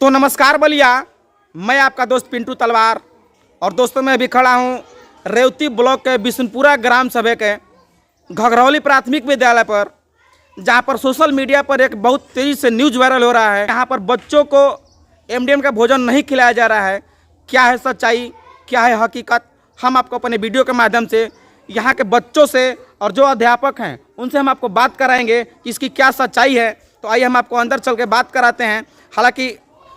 तो नमस्कार बलिया, मैं आपका दोस्त पिंटू तलवार। और दोस्तों मैं अभी खड़ा हूँ रेवती ब्लॉक के बिशनपुरा ग्राम सभा के घघरौली प्राथमिक विद्यालय पर, जहाँ पर सोशल मीडिया पर एक बहुत तेज़ी से न्यूज़ वायरल हो रहा है। यहाँ पर बच्चों को एमडीएम का भोजन नहीं खिलाया जा रहा है। क्या है सच्चाई, क्या है हकीकत, हम आपको अपने वीडियो के माध्यम से यहाँ के बच्चों से और जो अध्यापक हैं उनसे हम आपको बात कराएंगे कि इसकी क्या सच्चाई है। तो आइए हम आपको अंदर चल के बात कराते हैं। हालांकि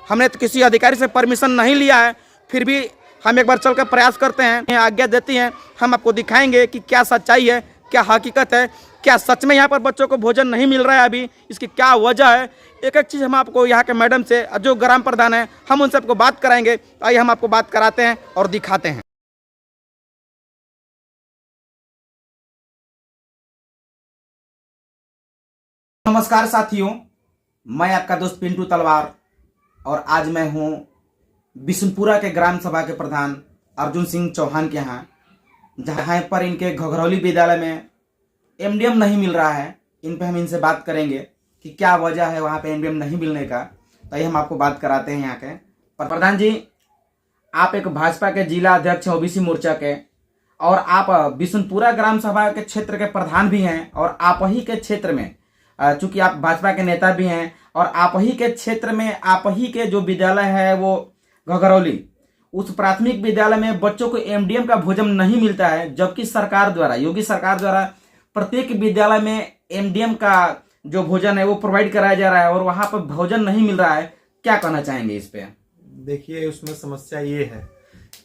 हमने तो किसी अधिकारी से परमिशन नहीं लिया है, फिर भी हम एक बार चल कर प्रयास करते हैं। आज्ञा देती हैं, हम आपको दिखाएंगे कि क्या सच्चाई है, क्या हकीकत है, क्या सच में यहाँ पर बच्चों को भोजन नहीं मिल रहा है अभी, इसकी क्या वजह है। एक एक चीज़ हम आपको यहाँ के मैडम से, जो ग्राम प्रधान हैं, हम उनसे आपको बात कराएंगे। आइए हम आपको बात कराते हैं और दिखाते हैं। नमस्कार साथियों, मैं आपका दोस्त पिंटू तलवार और आज मैं हूँ बिशनपुरा के ग्राम सभा के प्रधान अर्जुन सिंह चौहान के यहाँ, जहाँ पर इनके घघरौली विद्यालय में एमडीएम नहीं मिल रहा है। इन पे हम इनसे बात करेंगे कि क्या वजह है वहाँ पे एमडीएम नहीं मिलने का। तो ये हम आपको बात कराते हैं यहाँ के प्रधान जी। आप एक भाजपा के जिला अध्यक्ष ओबीसी मोर्चा के, और आप बिशनपुरा ग्राम सभा के क्षेत्र के प्रधान भी हैं। और आप ही के क्षेत्र में, चूंकि आप भाजपा के नेता भी हैं, और आप ही के क्षेत्र में आप ही के जो विद्यालय है वो घघरौली, उस प्राथमिक विद्यालय में बच्चों को एमडीएम का भोजन नहीं मिलता है, जबकि सरकार द्वारा, योगी सरकार द्वारा प्रत्येक विद्यालय में एमडीएम का जो भोजन है वो प्रोवाइड कराया जा रहा है, और वहां पर भोजन नहीं मिल रहा है। क्या कहना चाहेंगे इस पे? देखिए, उसमें समस्या ये है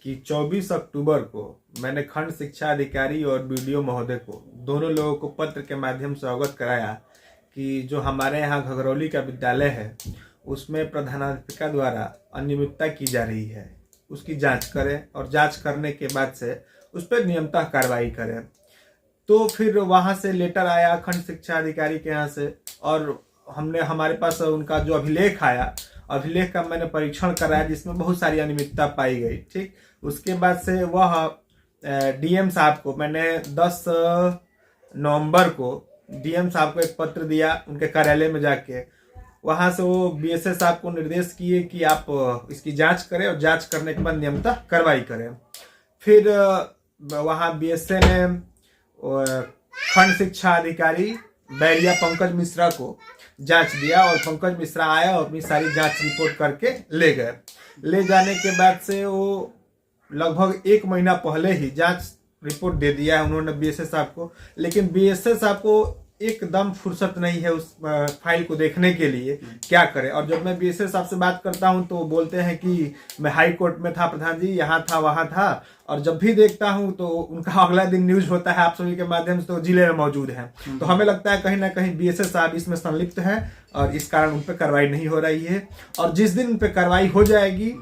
कि 24 अक्टूबर को मैंने खंड शिक्षा अधिकारी और बीडीओ महोदय को, दोनों लोगों को पत्र के माध्यम से अवगत कराया कि जो हमारे यहाँ घघरौली का विद्यालय है उसमें प्रधानाध्यापिका द्वारा अनियमितता की जा रही है, उसकी जांच करें और जांच करने के बाद से उस पर नियमतः कार्रवाई करें। तो फिर वहाँ से लेटर आया खंड शिक्षा अधिकारी के यहाँ से, और हमारे पास उनका जो अभिलेख आया, अभिलेख का मैंने परीक्षण कराया जिसमें बहुत सारी अनियमितता पाई गई। ठीक, उसके बाद से वह डीएम साहब को मैंने 10 नवंबर को डीएम साहब को एक पत्र दिया उनके कार्यालय में जाके। वहां से वो बीएसए साहब को निर्देश किए कि आप इसकी जांच करें और जांच करने के बाद नियमतः कार्रवाई करें। फिर वहां बीएसए ने खंड शिक्षा अधिकारी बैरिया पंकज मिश्रा को जांच दिया, और पंकज मिश्रा आया और अपनी सारी जांच रिपोर्ट करके ले गए। ले जाने के बाद से वो लगभग 1 महीना पहले ही जांच रिपोर्ट दे दिया है उन्होंने बीएसए साहब को, लेकिन बीएसए साहब को एकदम फुर्सत नहीं है उस फाइल को देखने के लिए। क्या करें? और जब मैं बीएसए साहब से बात करता हूं तो वो बोलते हैं कि मैं हाई कोर्ट में था प्रधान जी, यहाँ था वहाँ था। और जब भी देखता हूं तो उनका अगला दिन न्यूज होता है आप सभी के माध्यम से, तो जिले में मौजूद है। तो हमें लगता है कहीं ना कहीं बीएसए साहब इसमें संलिप्त है और इस कारण उन पर कार्रवाई नहीं हो रही है। और जिस दिन उन पर कार्रवाई हो जाएगी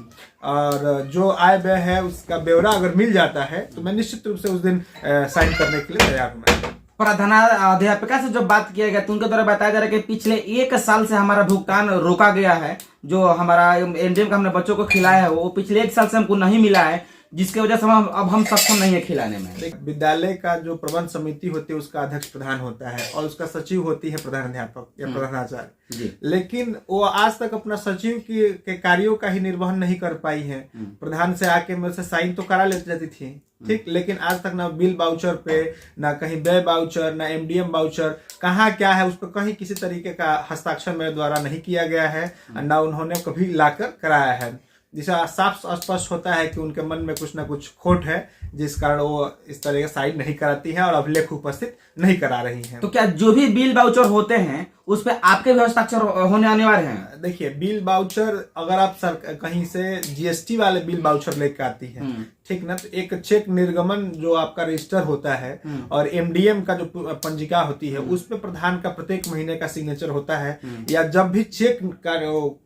और जो आय व्यय है उसका ब्यौरा अगर मिल जाता है तो मैं निश्चित रूप से उस दिन साइन करने के लिए तैयार हूँ। प्रधानाध्यापिका से जब बात किया गया तो उनके द्वारा बताया जा रहा है कि पिछले 1 साल से हमारा भुगतान रोका गया है। जो हमारा एमडीएम का हमने बच्चों को खिलाया है वो पिछले 1 साल से हमको नहीं मिला है, जिसकी वजह से हम सक्षम नहीं है खिलाने में। विद्यालय का जो प्रबंध समिति होती है उसका अध्यक्ष प्रधान होता है और उसका सचिव होती है प्रधानाध्यापक या प्रधानाचार्य, लेकिन वो आज तक अपना सचिव के कार्यों का ही निर्वहन नहीं कर पाई है। प्रधान से आके मेरे से साइन तो करा लेती जाती थी, ठीक, लेकिन आज तक ना बिल बाउचर पे, ना कहीं व्यय बाउचर, ना एमडीएम बाउचर, कहाँ क्या है उस पर कहीं किसी तरीके का हस्ताक्षर मेरे द्वारा नहीं किया गया है, ना उन्होंने कभी लाकर कराया है। जिससे साफ स्पष्ट होता है कि उनके मन में कुछ ना कुछ खोट है, जिस कारण वो इस तरह का साइन नहीं कराती हैं और अभिलेख उपस्थित नहीं करा रही हैं। तो क्या जो भी बिल बाउचर होते हैं उस पे आपके भी हस्ताक्षर होने अनिवार्य है? देखिए, बिल बाउचर अगर आप कहीं से जीएसटी वाले बिल बाउचर लेकर आती है, ठीक ना, तो एक चेक निर्गमन जो आपका रजिस्टर होता है और एमडीएम का जो पंजिका होती है उस पे प्रधान का प्रत्येक महीने का सिग्नेचर होता है, या जब भी चेक का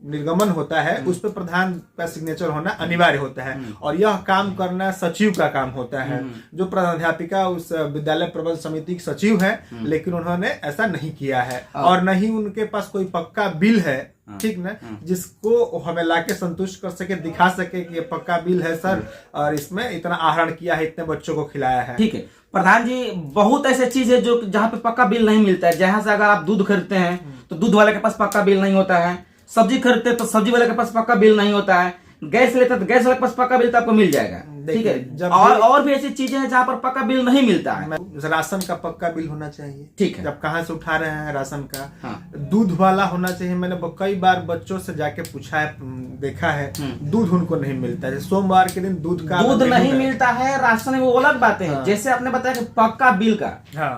निर्गमन होता है उस पे प्रधान का सिग्नेचर होना अनिवार्य होता है। और यह काम करना सचिव का काम होता है, जो प्रधानाध्यापिका उस विद्यालय प्रबंध समिति की सचिव है, लेकिन उन्होंने ऐसा नहीं किया है। और नहीं उनके पास कोई पक्का बिल है, ठीक ना, जिसको हमें लाके संतुष्ट कर सके, दिखा सके कि ये पक्का बिल है सर और इसमें इतना आहरण किया है, इतने बच्चों को खिलाया है। ठीक है प्रधान जी, बहुत ऐसे चीज है जो जहाँ पे पक्का बिल नहीं मिलता है। जहाँ से अगर आप दूध खरीदते हैं तो दूध वाले के पास पक्का बिल नहीं होता है, सब्जी खरीदते तो सब्जी वाले के पास पक्का बिल नहीं होता है, गैस लेते तो गैस वाले के पास पक्का बिल तो आपको मिल जाएगा, ठीक है। और भी ऐसी चीजें हैं जहाँ पर पक्का बिल नहीं मिलता है। राशन का पक्का बिल होना चाहिए, ठीक है। जब कहाँ से उठा रहे हैं राशन का, हाँ। दूध वाला होना चाहिए। मैंने कई बार बच्चों से जाके पूछा है, देखा है, दूध उनको नहीं मिलता है। सोमवार के दिन दूध नहीं मिलता है, राशन में वो अलग बातें हैं। जैसे आपने बताया कि पक्का बिल का,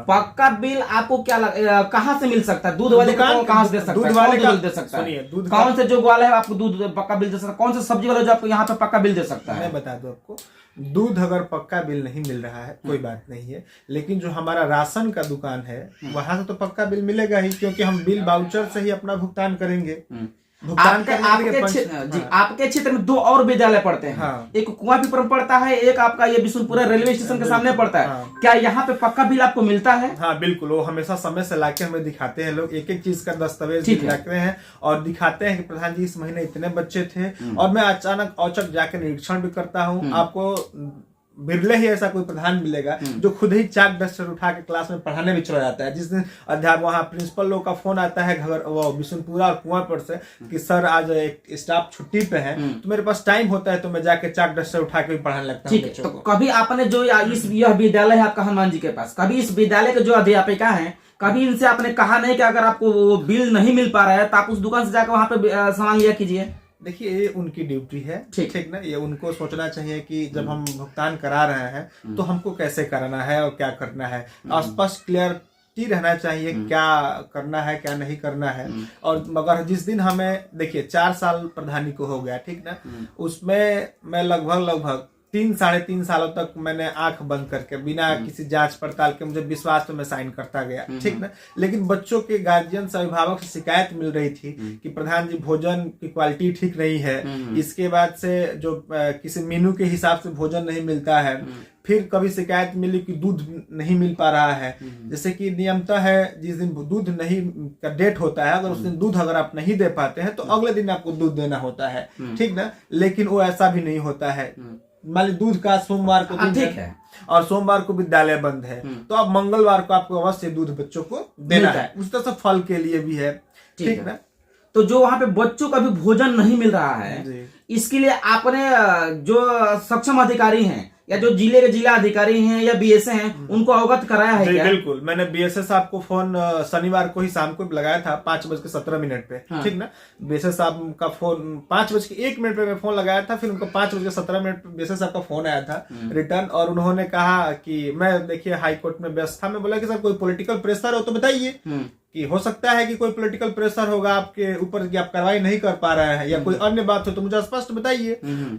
पक्का बिल आपको क्या कहाँ से मिल सकता है? दूध वाले कहाँ से दे सकता है? दूध वाले का दे सकता है, कौन से जो वाला है आपको दूध पक्का बिल दे सकता है? कौन से सब्जी वाला जो आपको यहाँ पे पक्का बिल दे सकता है? मैं बता दूं आपको, दूध अगर पक्का बिल नहीं मिल रहा है कोई बात नहीं है, लेकिन जो हमारा राशन का दुकान है वहां से तो पक्का बिल मिलेगा ही, क्योंकि हम बिल वाउचर से ही अपना भुगतान करेंगे। आपके क्षेत्र में 2 और विद्यालय पढ़ते हैं। हाँ। एक कुआंपीपर में पड़ता है, एक आपका ये बिशुनपुरा रेलवे स्टेशन के सामने पड़ता है। हाँ। क्या यहाँ पे पक्का बिल आपको मिलता है? हाँ बिल्कुल, वो हमेशा समय से लाके हमें दिखाते हैं लोग, एक एक चीज का दस्तावेज रखते हैं और दिखाते हैं कि प्रधान जी इस महीने इतने बच्चे थे। और मैं अचानक औचक जाके निरीक्षण भी करता हूँ। आपको बिरले ही ऐसा कोई प्रधान मिलेगा जो खुद ही चाक डस्टर उठा के क्लास में पढ़ाने भी चला जाता है। जिस दिन अध्यापक वहाँ प्रिंसिपल लोग का फोन आता है घर वो बिशुनपुरा और कुआंपुर से कि सर आज एक स्टाफ छुट्टी पे है, तो मेरे पास टाइम होता है तो मैं जाके चाक डस्टर उठा के भी पढ़ाने लगता हूँ। तो कभी आपने जो यह विद्यालय है आपका हनुमान जी के पास, कभी इस विद्यालय के जो अध्यापिका है कभी इनसे आपने कहा नहीं कि अगर आपको वो बिल नहीं मिल पा रहा है तो आप उस दुकान से जाकर वहां पे सामान लिया कीजिए? देखिए ये उनकी ड्यूटी है, ठीक ना, ये उनको सोचना चाहिए कि जब हम भुगतान करा रहे हैं तो हमको कैसे कराना है और क्या करना है। स्पष्ट क्लियरिटी रहना चाहिए क्या करना है क्या नहीं करना है। और मगर जिस दिन हमें देखिए 4 साल प्रधानी को हो गया, ठीक ना, उसमें मैं लगभग 3-3.5 सालों तक मैंने आंख बंद करके बिना किसी जांच पड़ताल के, मुझे विश्वास तो मैं साइन करता गया, ठीक ना। लेकिन बच्चों के गार्जियन से अभिभावक से शिकायत मिल रही थी कि प्रधान जी भोजन की क्वालिटी ठीक नहीं है, इसके बाद से जो किसी मेनू के हिसाब से भोजन नहीं मिलता है। फिर कभी शिकायत मिली कि दूध नहीं मिल पा रहा है, जैसे कि नियमतः है जिस दिन दूध नहीं का डेट होता है, अगर उस दिन दूध अगर आप नहीं दे पाते हैं तो अगले दिन आपको दूध देना होता है, ठीक ना। लेकिन वो ऐसा भी नहीं होता है। मान ली दूध का सोमवार को दिन ठीक है और सोमवार को विद्यालय बंद है, तो अब मंगलवार को आपको अवश्य दूध बच्चों को देना है। उस तरह से फल के लिए भी है, ठीक ना। तो जो वहां पे बच्चों का भी भोजन नहीं मिल रहा है, इसके लिए आपने जो सक्षम अधिकारी हैं या जो जिले के जिला अधिकारी हैं या बीएसए हैं उनको अवगत कराया है क्या? बिल्कुल, मैंने बीएसए साहब को फोन शनिवार को ही शाम को लगाया था 5:17 पे, ठीक ना। बीएसए साहब का फोन 5:01 पे मैं फोन लगाया था, फिर उनको 5:17 पे बीएसए साहब का फोन आया था रिटर्न, और उन्होंने कहा कि मैं देखिए हाईकोर्ट में व्यस्त था। मैं बोला कि सर कोई पॉलिटिकल प्रेशर हो तो बताइए, कि हो सकता है कि कोई पॉलिटिकल प्रेशर होगा आपके ऊपर कि आप कार्रवाई नहीं कर पा रहे हैं या कोई अन्य बात हो तो मुझे स्पष्ट बताइए।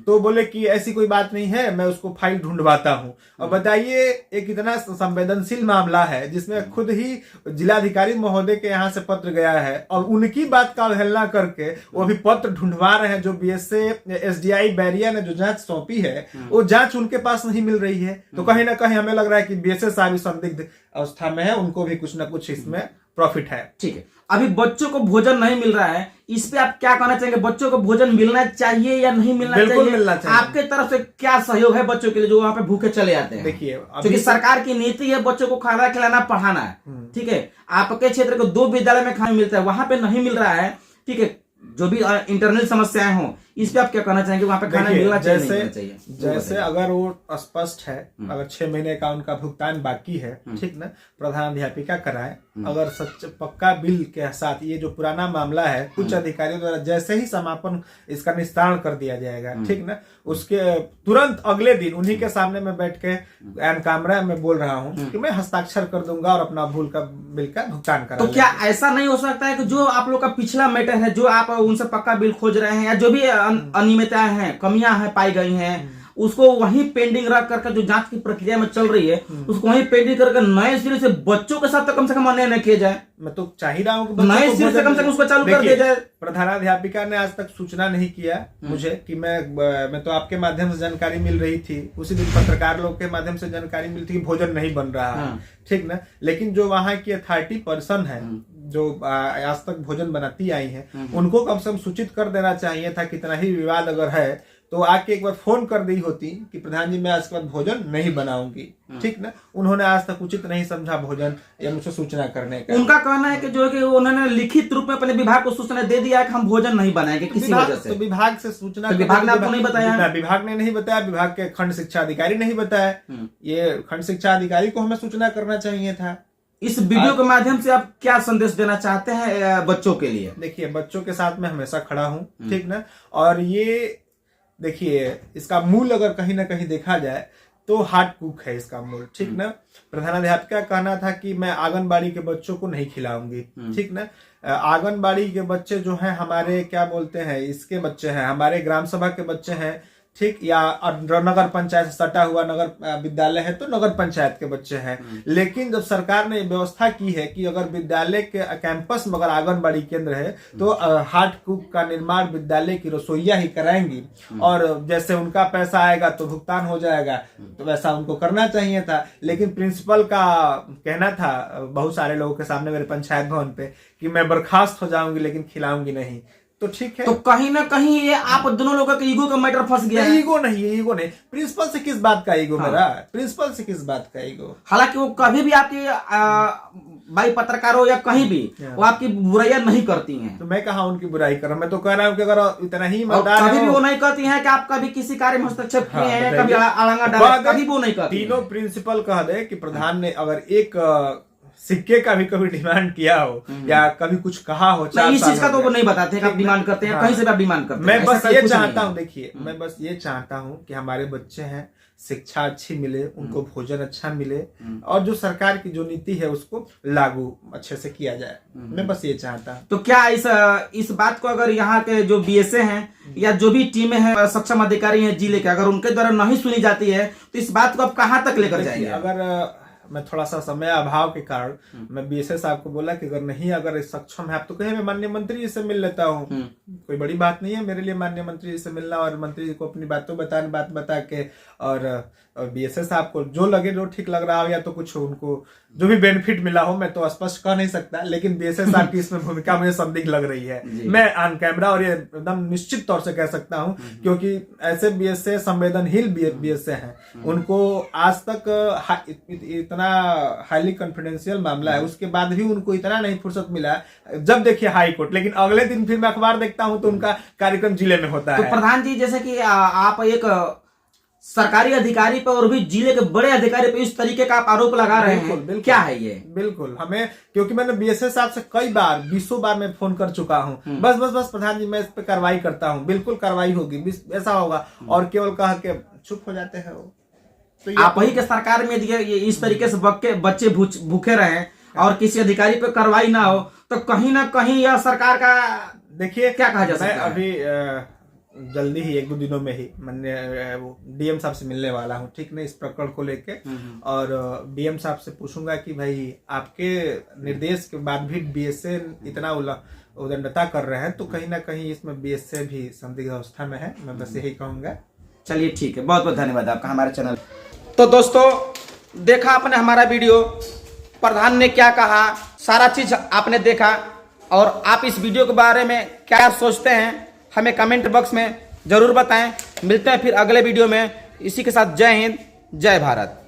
तो बोले कि ऐसी कोई बात नहीं है, मैं उसको फाइल ढूंढवाता हूं। और बताइए एक इतना संवेदनशील मामला है जिसमें खुद ही जिलाधिकारी महोदय के यहाँ से पत्र गया है और उनकी बात का अवहेलना करके वो अभी पत्र ढूंढवा रहे हैं। जो बीएसए एसडीआई बैरिया ने जो जांच सौंपी है वो जांच उनके पास नहीं मिल रही है। तो कहीं ना कहीं हमें लग रहा है कि बीएसए साहब संदिग्ध अवस्था में है, उनको भी कुछ ना कुछ इसमें प्रॉफिट है। ठीक है, अभी बच्चों को भोजन नहीं मिल रहा है, इस पे आप क्या कहना चाहेंगे? बच्चों को भोजन मिलना चाहिए या नहीं मिलना चाहिए? बिल्कुल मिलना चाहिए। आपके तरफ से क्या सहयोग है बच्चों के लिए जो वहाँ पे भूखे चले जाते हैं? देखिए क्योंकि सरकार की नीति है बच्चों को खाना खिलाना पढ़ाना है, ठीक है। आपके क्षेत्र के 2 विद्यालय में खाना मिलता है, वहां पे नहीं मिल रहा है, ठीक है। जो भी इंटरनल समस्याएं हो इस पे आप क्या कहना चाहेंगे? वहां पे खाना मिलना चाहिए? जैसे अगर वो स्पष्ट है, अगर 6 महीने का उनका भुगतान बाकी है, ठीक ना, प्रधान अध्यापिका कराए। अगर सच पक्का बिल के साथ ये जो पुराना मामला है उच्च अधिकारियों द्वारा जैसे ही समापन इसका निस्तारण कर दिया जाएगा, ठीक ना, उसके तुरंत अगले दिन उन्हीं के सामने में बैठ के एन कैमरा में बोल रहा हूँ कि मैं हस्ताक्षर कर दूंगा और अपना भूल का बिल का भुगतान करा। तो क्या ऐसा नहीं हो सकता है कि जो आप लोग का पिछला मैटर है, जो आप उनसे पक्का बिल खोज रहे हैं या जो भी अनियमितताएं हैं, कमियां हैं पाई गई हैं, उसको वहीं पेंडिंग रख करके जो जांच की प्रक्रिया में चल रही है उसको वहीं पेंडिंग करके नए सिरे से बच्चों के साथ तो कम से कम अन्याय न किया जाए? मैं तो चाह ही रहा हूँ नए सिरे से कम से कम उसको चालू कर दिया जाए। प्रधानाध्यापिका ने आज तक सूचना नहीं किया मुझे कि मैं तो आपके माध्यम से जानकारी मिल रही थी, उसी दिन पत्रकार लोग के माध्यम से जानकारी मिलती कि भोजन नहीं बन रहा है, ठीक ना। लेकिन जो वहाँ की अथॉरिटी पर्सन है जो आज तक भोजन बनाती आई है उनको कम से कम सूचित कर देना चाहिए था। कितना ही विवाद अगर है तो आके एक बार फोन कर दी होती कि प्रधान जी मैं आज के बाद भोजन नहीं बनाऊंगी, ठीक ना। उन्होंने आज तक उचित नहीं समझा भोजन या मुझसे सूचना करने का। उनका कहना है कि जो है कि उन्होंने लिखित रूप में अपने विभाग को सूचना दे दिया है कि हम भोजन नहीं बनाएंगे किसी वजह से। तो विभाग से सूचना, तो विभाग ने आपको नहीं बताया? विभाग ने नहीं बताया, विभाग के खंड शिक्षा अधिकारी नहीं बताया। ये खंड शिक्षा अधिकारी को हमें सूचना करना चाहिए था। इस वीडियो के माध्यम से आप क्या संदेश देना चाहते हैं बच्चों के लिए? देखिए, बच्चों के साथ मैं हमेशा खड़ा हूं, ठीक ना। और ये देखिए, इसका मूल अगर कहीं ना कहीं देखा जाए तो हार्ट कुक है इसका मूल, ठीक ना। प्रधानाध्यापिका का कहना था कि मैं आंगनबाड़ी के बच्चों को नहीं खिलाऊंगी, ठीक ना। आंगनबाड़ी के बच्चे जो हैं हमारे क्या बोलते हैं, इसके बच्चे हैं, हमारे ग्राम सभा के बच्चे हैं, ठीक, या नगर पंचायत से सटा हुआ नगर विद्यालय है तो नगर पंचायत के बच्चे हैं। लेकिन जब सरकार ने व्यवस्था की है कि अगर विद्यालय के कैंपस में अगर आंगनबाड़ी केंद्र है तो हार्ट कुक का निर्माण विद्यालय की रसोईया ही कराएंगी, और जैसे उनका पैसा आएगा तो भुगतान हो जाएगा, तो वैसा उनको करना चाहिए था। लेकिन प्रिंसिपल का कहना था बहुत सारे लोगों के सामने मेरे पंचायत भवन पे कि मैं बर्खास्त हो जाऊंगी लेकिन खिलाऊंगी नहीं। तो ठीक है, तो कहीं ना कहीं ये आप दोनों लोगों के ईगो का मैटर फंस गया है। ईगो नहीं है, ईगो नहीं। प्रिंसिपल से किस बात का ईगो मेरा? प्रिंसिपल से किस बात का ईगो? हालांकि वो कभी भी आपकी भाई पत्रकारों या कहीं भी वो आपकी बुराइयां नहीं करती हैं। तो मैं कहा उनकी बुराई कर रहा हूं? मैं तो कह रहा हूं कि अगर इतना ही ईमानदार कभी भी वो नहीं करती हैं कि आप कभी किसी कार्य में हस्तक्षेप किए हैं, कभी आलंगा डाला, कभी वो नहीं करती। तीनों प्रिंसिपल कह दे कि प्रधान ने अगर एक सिक्के का भी कभी डिमांड किया हो या कभी कुछ कहा हो, इस चीज का तो वो नहीं बताते कि आप डिमांड करते हैं, कहीं से भी आप डिमांड करते हैं। मैं बस ये चाहता हूँ, देखिए मैं बस ये चाहता हूँ कि हमारे बच्चे हैं, शिक्षा अच्छी मिले, उनको भोजन अच्छा मिले, और जो सरकार की जो नीति है उसको लागू अच्छे से किया जाए। मैं बस ये चाहता हूँ। तो क्या इस बात को अगर यहाँ के जो बीएसए हैं या जो भी टीमें हैं, सक्षम अधिकारी हैं जिले के, अगर उनके द्वारा नहीं सुनी जाती है तो इस बात को आप कहाँ तक लेकर जाएंगे? अगर मैं थोड़ा सा समय अभाव के कारण मैं बीएसए साहब को बोला कि अगर सक्षम है आप तो कहे मैं माननीय मंत्री जी से मिल लेता हूँ, कोई बड़ी बात नहीं है मेरे लिए माननीय मंत्री जी से मिलना और मंत्री जी को अपनी बात बता के, और बीएसए साहब को जो लगे, जो ठीक लग रहा हो या तो कुछ उनको जो भी बेनिफिट मिला हो, मैं तो स्पष्ट कह नहीं सकता, लेकिन बीएसए साहब की इसमें भूमिका मुझे संदिग्ध लग रही है। मैं ऑन कैमरा और ये एकदम निश्चित तौर से कह सकता हूं, क्योंकि ऐसे बीएसए संवेदनशील बीएसए हैं, उनको आज तक इतना हाईली कॉन्फिडेंशियल मामला है, उसके बाद भी उनको इतना नहीं फुर्सत मिला। जब देखिए हाई कोर्ट, लेकिन अगले दिन फिर मैं अखबार देखता हूं तो उनका कार्यक्रम जिले में होता है। तो प्रधान जी, जैसे कि आप एक सरकारी अधिकारी पर और भी जिले के बड़े अधिकारी पर इस तरीके का आप आरोप लगा रहे हैं, बिल्कुल, क्या है ये? बिल्कुल हमें, क्योंकि मैंने बीएसए साहब से कई बार 20 बार मैं फोन कर चुका हूं, बस प्रधान जी मैं इस पे कार्रवाई करता हूं, बिल्कुल कार्रवाई होगी, ऐसा होगा, और केवल कह के चुप हो जाते हैं वो। तो आप ही के सरकार में इस तरीके से बच्चे भूखे रहे और किसी अधिकारी पे कार्रवाई ना हो, तो कहीं ना कहीं यह सरकार का, देखिए क्या कहा जा सकता है? अभी जल्दी ही 1-2 दिनों में ही मैंने डीएम साहब से मिलने वाला हूँ, ठीक नहीं, इस प्रकरण को लेके, और डीएम साहब से पूछूंगा कि भाई आपके निर्देश के बाद भी बीएसए इतना उदंडता कर रहे हैं, तो कहीं ना कहीं इसमें बीएसए भी संदिग्ध अवस्था में है। मैं बस यही कहूंगा। चलिए ठीक है, बहुत बहुत धन्यवाद आपका हमारे चैनल। तो दोस्तों, देखा आपने हमारा वीडियो, प्रधान ने क्या कहा, सारा चीज आपने देखा, और आप इस वीडियो के बारे में क्या सोचते हैं हमें कमेंट बॉक्स में जरूर बताएं। मिलते हैं फिर अगले वीडियो में। इसी के साथ जय हिंद, जय भारत।